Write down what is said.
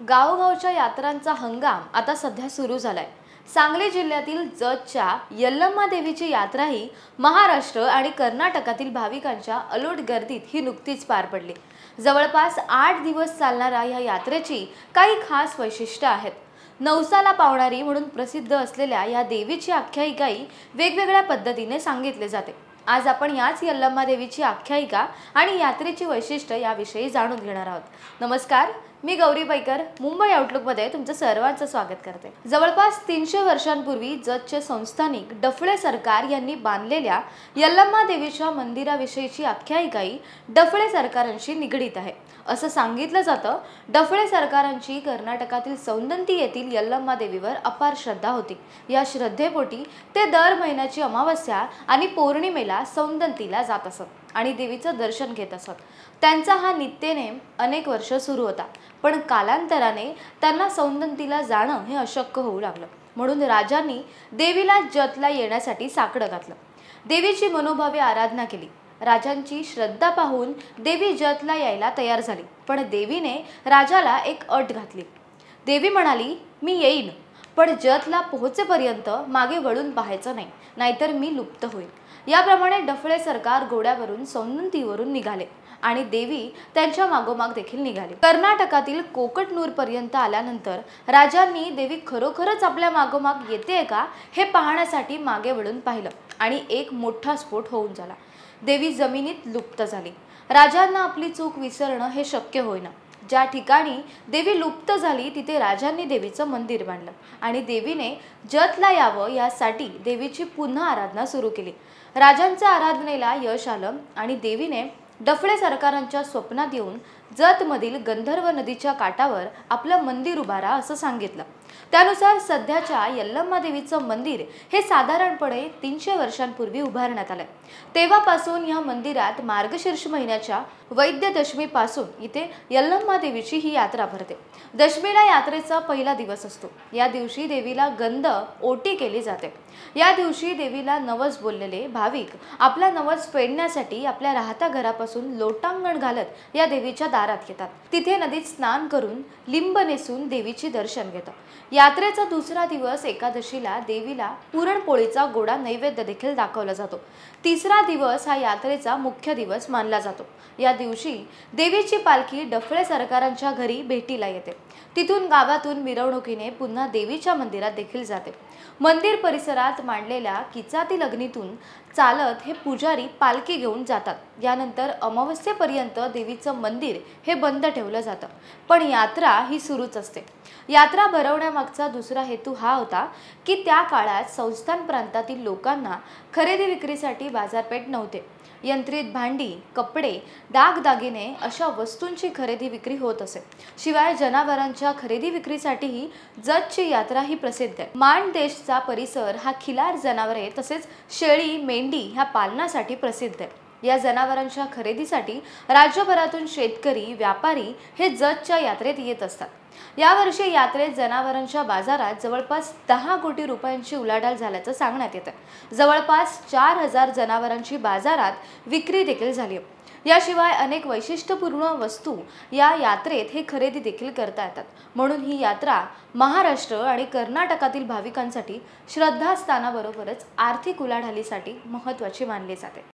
गावोगावच्या यात्रांचा हंगाम आता सध्या सुरू झालाय। सांगली जिल्ह्यातील जतच्या यल्लम्मा देवीची यात्रा ही महाराष्ट्र आणि कर्नाटकातील भाविकांच्या अलोट गर्दीत ही नुकतीच पार पडली। जवळपास 8 दिवस चालणाऱ्या या यात्रेची काही खास वैशिष्ट्ये आहेत। नवसाला पावणारी म्हणून प्रसिद्ध असलेल्या या देवीची आख्यायिका वेगवेगळ्या पद्धतीने सांगितली जाते। आज आपण याच यल्लम्मा देवीची आख्यायिका आणि यात्रेची वैशिष्ट्ये याविषयी जाणून घेणार आहोत। नमस्कार, मी गौरी पैकर मुंबई आउटलुक मध्ये तुमचं सर्वांचं स्वागत करते। जवळपास 300 वर्षांपूर्वी जतचे संस्थानिक डफळे सरकार यांनी बांधलेल्या यल्लम्मा देवीच्या मंदिराविषयीची आख्यायिका डफळे सरकारांशी निगडीत आहे असं सांगितलं जातं। डफळे सरकारांची कर्नाटकातील सौंदंती येथील यल्लम्मा देवीवर अपार श्रद्धा होती। या श्रद्धेपोटी ते दर महिन्याची अमावस्या आणि पौर्णिमेला सौंदंतीला जात असत आणि देवीचं दर्शन घेत असत। त्यांचा हा नित्यनेम अनेक वर्ष सुरू होता, पण कालांतराने त्यांना सौंदंतीला जाणं हे अशक्य होऊ लागलं। म्हणून राजांनी देवीला जतला येण्यासाठी साकडं घातलं। देवीची मनोभावे आराधना केली। राजांची श्रद्धा पाहून देवी जतला यायला तयार झाली, पण देवीने राजाला एक अट घातली। देवी म्हणाली, मी येईन, पण जतला पोहोचेपर्यंत मागे वळून पाहायचं नाही, नाहीतर मी लुप्त होईल। याप्रमाणे डफळे सरकार घोड्यावरून सौंदंतीवरून निघाले आणि देवी त्यांच्या मागोमाग देखील निघाली। कर्नाटकातील कोकटनूर पर्यंत आल्यानंतर राजांनी देवी खरोखरच आपल्या मागोमाग येते का हे पाहण्यासाठी मागे वळून पाहिलं आणि एक मोठा स्फोट होऊन झाला। देवी जमिनीत लुप्त झाली। राजांना आपली चूक विसरणं हे शक्य होईना। ज्या ठिकाणी देवी लुप्त झाली तिथे राजांनी देवीचं मंदिर बांधलं आणि देवीने जतला यावं यासाठी देवीची पुन्हा आराधना सुरू केली। राजांच्या आराधनेला यश आलं आणि देवीने डफळे सरकारांच्या स्वप्नात येऊन जतमधील गंधर्व नदीच्या काठावर आपलं मंदिर उभारा असं सांगितलं। त्यानुसार सध्याच्या यल्लम्मा देवीचं मंदिर हे साधारणपणे 300 वर्षांपूर्वी उभारण्यात आलंय। तेव्हापासून या मंदिरात मार्गशीर्ष महिन्याच्या वैद्य दशमी पासून इथे यल्लम्मा देवीची ही यात्रा भरते। दशमीला यात्रेचा पहिला दिवस असतो। या दिवशी देवीला गंध ओटी केली जाते। या दिवशी देवीला नवस बोललेले भाविक आपला नवस फेडण्यासाठी आपल्या राहत्या घरापासून लोटांगण घालत या देवीच्या दारात येतात। तिथे नदीत स्नान करून लिंब नेसून देवीचे दर्शन घेतात। यात्रेचा दुसरा दिवस एकादशीला देवीला पुरणपोळीचा गोडा नैवेद्य देखील दाखवला जातो। तिसरा दिवस हा यात्रेचा मुख्य दिवस मानला जातो। या दिवशी देवीची पालखी डफळे सरकारांच्या घरी भेटीला येते। तिथून गावातून मिरवणुकीने पुन्हा देवीच्या मंदिरात देखील जाते। मंदिर परिसरात मांडलेल्या किचातील अग्नीतून चालत हे पुजारी पालखी घेऊन जातात। यानंतर अमावस्येपर्यंत देवीचं मंदिर हे बंद ठेवलं जातं, पण यात्रा ही सुरूच असते। यात्रा भरवण्यामागचा दुसरा हेतू हा होता की त्या काळात संस्थान प्रांतातील लोकांना खरेदी विक्रीसाठी बाजारपेठ नव्हते। यंत्रित भांडी, कपडे, दागदागिने अशा वस्तूंची खरेदी विक्री होत असे। शिवाय जनावरांच्या खरेदी विक्रीसाठीही जतची यात्रा ही प्रसिद्ध आहे। माणदेशचा परिसर हा खिलार जनावरे तसेच शेळी, मेंढी ह्या पालनासाठी प्रसिद्ध आहे। या जनावरांच्या खरेदीसाठी राज्यभरातून शेतकरी, व्यापारी हे जतच्या यात्रेत येत असतात। यावर्षी यात्रेत जनावरांच्या बाजारात जवळपास 10 कोटी रुपयांची उलाढाल झाल्याचं सांगण्यात येतं। जवळपास 4000 जनावरांची बाजारात विक्री देखील झाली आहे। याशिवाय अनेक वैशिष्ट्यपूर्ण वस्तू या यात्रेत हे खरेदी देखील करता येतात। म्हणून ही यात्रा महाराष्ट्र आणि कर्नाटकातील भाविकांसाठी श्रद्धास्थानाबरोबरच आर्थिक उलाढालीसाठी महत्त्वाची मानली जाते।